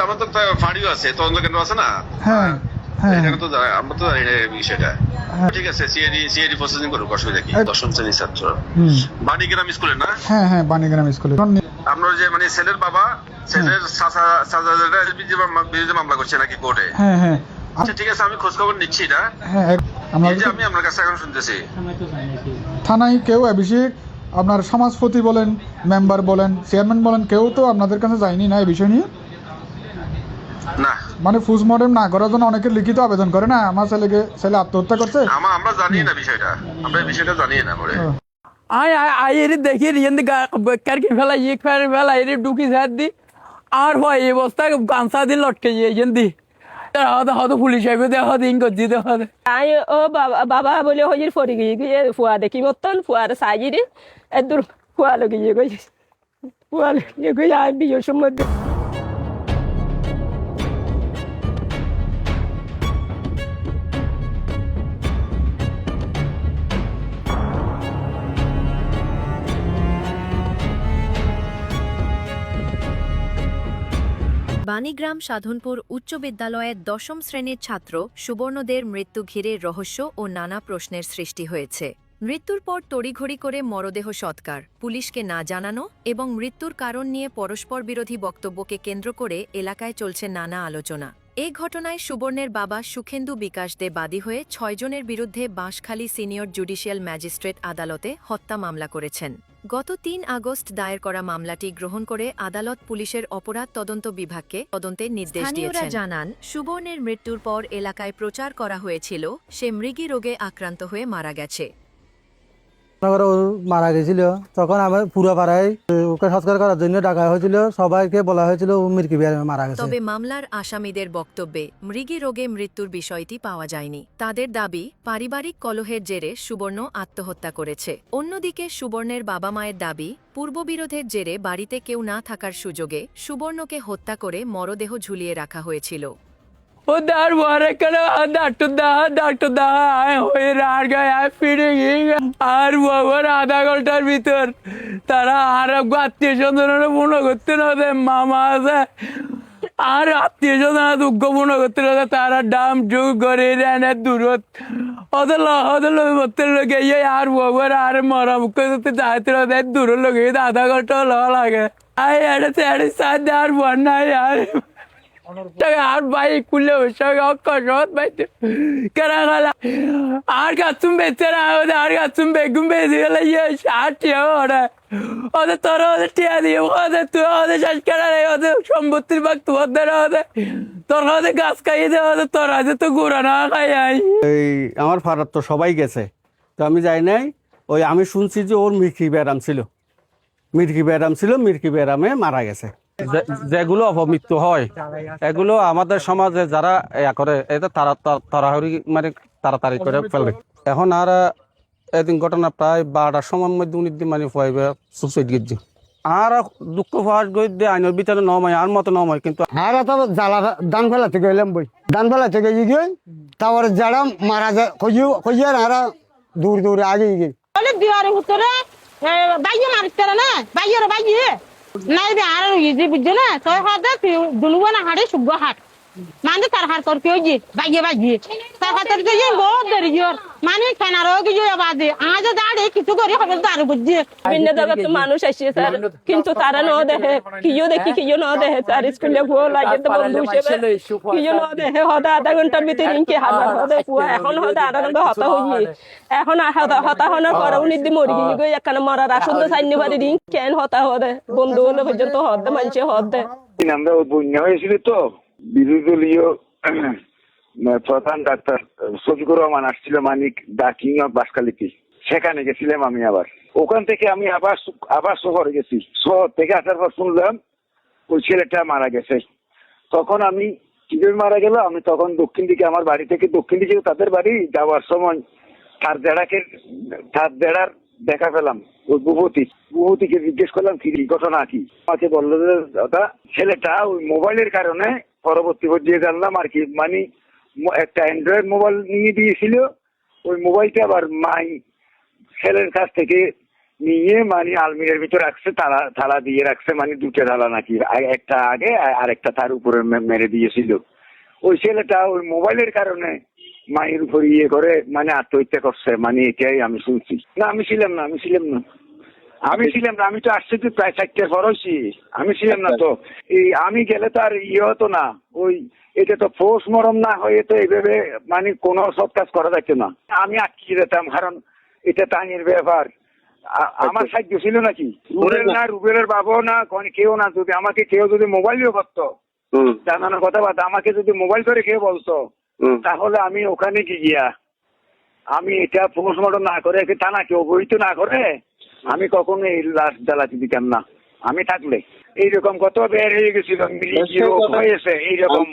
আমার তো ফাঁড়িও আছে, তদন্ত কেন্দ্র আছে না? হ্যাঁ হ্যাঁ এখানে তো আমরা তো জানি না এই বিষয়টা। ঠিক আছে, সিআইডি প্রসেসিং করুক, অসুবিধা কি? দশম শ্রেণীর ছাত্র, বাণীগ্রাম স্কুলে না? হ্যাঁ হ্যাঁ বাণীগ্রাম স্কুলে। আপনার যে মানে ছেলের বাবা, ছেলের বিরুদ্ধে মামলা করছে নাকি কোর্টে? হ্যাঁ হ্যাঁ আচ্ছা ঠিক আছে, আমি খোঁজ খবর নিচ্ছি না। হ্যাঁ এই যে আমি আপনার কাছে এখন শুনতেছি থানায় কেউ অভিষেক আপনার সমাজপতি বলেন, মেম্বার বলেন, চেয়ারম্যান বলেন, কেউ তো আপনাদের কাছে যায়নি না এই বিষয় নিয়ে? না, মানে পোস্টমর্টেম না করার জন্য অনেকে লিখিত আবেদন করে না, আমার ছেলে আত্মহত্যা করছে। আমরা জানি না বিষয়টা, আমরা এই বিষয়টা জানি না। পরে আই এর দেখি রিয়েন্দি কারকে ফেলা ইয়ে ফেলা এর ঢুকি সার দি আর হয় এই বস্তা গামছা দিয়ে লটকে ইয়েন্দি হয়তো পুলিশ আইবে দেখা দিন করছি দেখা আই ও বাবা বলে হইর ফরি গিয়ে ফুয়া দেখি মতন ফুয়ার সাইরে এদুর ফুয়া লগিয়ে গই ফুয়া লগিয়ে গই আর বিয়ের সময় বাণীগ্রাম সাধনপুর উচ্চ বিদ্যালয়ের দশম শ্রেণীর ছাত্র সুবর্ণদের মৃত্যু ঘিরে রহস্য ও নানা প্রশ্নের সৃষ্টি হয়েছে। মৃত্যুর পর তড়িঘড়ি করে মরদেহ সৎকার, পুলিশকে না জানানো এবং মৃত্যুর কারণ নিয়ে পরস্পর বিরোধী বক্তব্যকে কেন্দ্র করে এলাকায় চলছে নানা আলোচনা। এ ঘটনায় সুবর্ণের বাবা সুখেন্দু বিকাশ দে বাদী হয়ে ৬ জনের বিরুদ্ধে বাঁশখালী সিনিয়র জুডিশিয়াল ম্যাজিস্ট্রেট আদালতে হত্যা মামলা করেছেন। গত ৩ আগস্ট দায়ের করা মামলাটি গ্রহণ করে আদালত পুলিশের অপরাধ তদন্ত বিভাগকে তদন্তের নির্দেশ দিয়েছেন। জানান, সুবর্ণের মৃত্যুর পর এলাকায় প্রচার করা হয়েছিল সে মৃগী রোগে আক্রান্ত হয়ে মারা গেছে। মারা গেছিল তখন আমার পুরো পাড়ায় ওকে সংস্কার করার জন্য ডাকা হয়েছিল, সবাইকে বলা হয়েছিল ও মৃত্যু মারা গেছে। তবে মামলার আসামিদের বক্তব্যে মৃগী রোগে মৃত্যুর বিষয়টি পাওয়া যায়নি। তাদের দাবি, পারিবারিক কলহের জেরে সুবর্ণ আত্মহত্যা করেছে। অন্যদিকে সুবর্ণের বাবা মায়ের দাবি, পূর্ববিরোধের জেরে বাড়িতে কেউ না থাকার সুযোগে সুবর্ণকে হত্যা করে মরদেহ ঝুলিয়ে রাখা হয়েছিল। ও দার বারে করে ডাক্তার দা হয়ে আর গায়ে ফিরে গিয়ে আর বাবার আধা ঘন্টার ভিতর তারা আর আত্মীয় স্বজনের মনে করতে না মামা আছে আর আত্মীয় স্বজন দুঃখ মনে করতে না তারা ডাম ঢুক করে এনে দূরত ওদের লোক আর বাবার আর মরা মুখ যাইতে দূর লোকে আধা ঘন্টা লাগে আর বন্যায় আর আর ভাই খুলে আর গাছুম বেঁচে আর গাছুম বেগুম বেঁচে গেলে আর টিয়া ওরা ওদের তোরা ওদের টিয়া দিয়ে ওদের তুই ওদের শেষ করা নেই, ওদের সম্পত্তির ভাগ তোদের ওদের তোরা ওদের গাছ খাইয়ে দেয়, ওদের তোরা যে তো গুড়া না খাই এই আমার ফারার তো সবাই গেছে, তো আমি যাই নাই। ওই আমি শুনছি যে ওর মির্কি ব্যারামে মারা গেছে। যেগুলো অপমৃত্যু হয় এগুলো আমাদের সমাজে যারা করে এটা তাড়াতাড়ি মানে তাড়াতাড়ি করে ফেলবে। এখন আর এদিন ঘটনা প্রায় 12টার সময়ের মধ্যে উনি মানে সুসাইড গেছে আর দুঃখ ফাঁস গিয়ে আইনের ভিতরে নমায় আর মতো নমায় কিন্তু আর তো জ্বালা দান ফেলাতে গেলাম বই দান ফেলাতে গিয়ে তারপরে যারা মারা যায় খুঁজিয়ে আর দূরে আগে গিয়ে বিহারের উত্তরে বাইয়ে মারতে না বাইয়ের বাইয়ে নাই রে আর ইজি বুঝছে না তো হাতে দুলুয়া না হাড়ে সুগ্গ হাট মানে তার হার কর কেউ জি বাইয়ে তার হাতে যে বহুত দেরি জোর মানে খানারও গিয়ে বাদে আজ দাঁড়ে কিছু করে হবে দাঁড়ে বুঝছে বিভিন্ন জগৎ মানুষ আসছে স্যার, কিন্তু তারা ন দেখে কিও দেখি কিও ন দেখে স্যার স্কুলে ভুয়ো লাগে তো বন্ধু হিসেবে কিও ন দেখে হদা আধা ঘন্টার ভিতরে ইনকে হাজার হদে এখন হদা আধা ঘন্টা হতা হইয়ে এখন হতা হওয়ার পরে উনি দি মরি গিয়ে এখানে মরার আসল তো সাইনি পারি রিং কেন হতা হদে বন্ধু হলে পর্যন্ত হদে মানুষে হদে আমরা বন্যা হয়েছিল তো বিরোধী দলীয় প্রধান ডাক্তার শফিকুর রহমান আসছিল মানিক ডাকিং বাসকালিতে, সেখানে গেছিলাম আমি। আবার ওখান থেকে আমি আবার শহরে গেছি। শহর থেকে আসার পর শুনলাম ওই ছেলেটা মারা গেছে। তখন আমি কিভাবে মারা গেল, আমি তখন দক্ষিণ দিকে আমার বাড়ি থেকে দক্ষিণ দিকে তাদের বাড়ি যাওয়ার সময় তার দেড়ার দেখা পেলাম। ওই বুবতিকে জিজ্ঞেস করলাম কি ঘটনা কি, আমাকে বললো যে দাদা ছেলেটা ওই মোবাইলের কারণে পরবর্তী পর্যায়ে জানলাম আর কি, মানে একটা অ্যান্ড্রয়েড মোবাইল নিয়ে দিয়েছিল। ওই মোবাইলটা আবার মাই ছেলের কাছ থেকে নিয়ে মানে আলমিরার ভিতরে রাখছে, থালা দিয়ে রাখছে, মানে দুটো থালা নাকি, একটা আগে আর একটা তার উপরে মেরে দিয়েছিল। ওই ছেলেটা ওই মোবাইলের কারণে মায়ের উপর ইয়ে করে মানে আত্মহত্যা করছে, মানে এটাই আমি শুনছি। না আমি ছিলাম না, আমি তো আসছি তো প্রায় 4টার পর হয়েছি, আমি ছিলাম না তো। এই আমি গেলে তো আর ইয়ে হতো না, ওই এটা তো পোস্টমর্টম না হয়ে তো এইভাবে মানে কোনো সব কাজ করা যাচ্ছে না। আমি আটকে যেতাম, কারণ এটা টাঙের ব্যাপার। আমার সাহায্য ছিল নাকি রুবেলের বাবাও না কেউ না, যদি আমাকে কেউ যদি মোবাইলও করতো জানানোর কথা বাদ, আমাকে যদি মোবাইল করে কেউ বলতো তাহলে আমি ওখানে গিয়া আমি এটা পোস্টমর্টম না করে থানাকে অবহিত না করে আমি কখনো এই লাশ জ্বালাতে দিতাম না। আমি থাকলে এইরকম কত বের হয়ে গেছিল, হয়েছে এইরকম।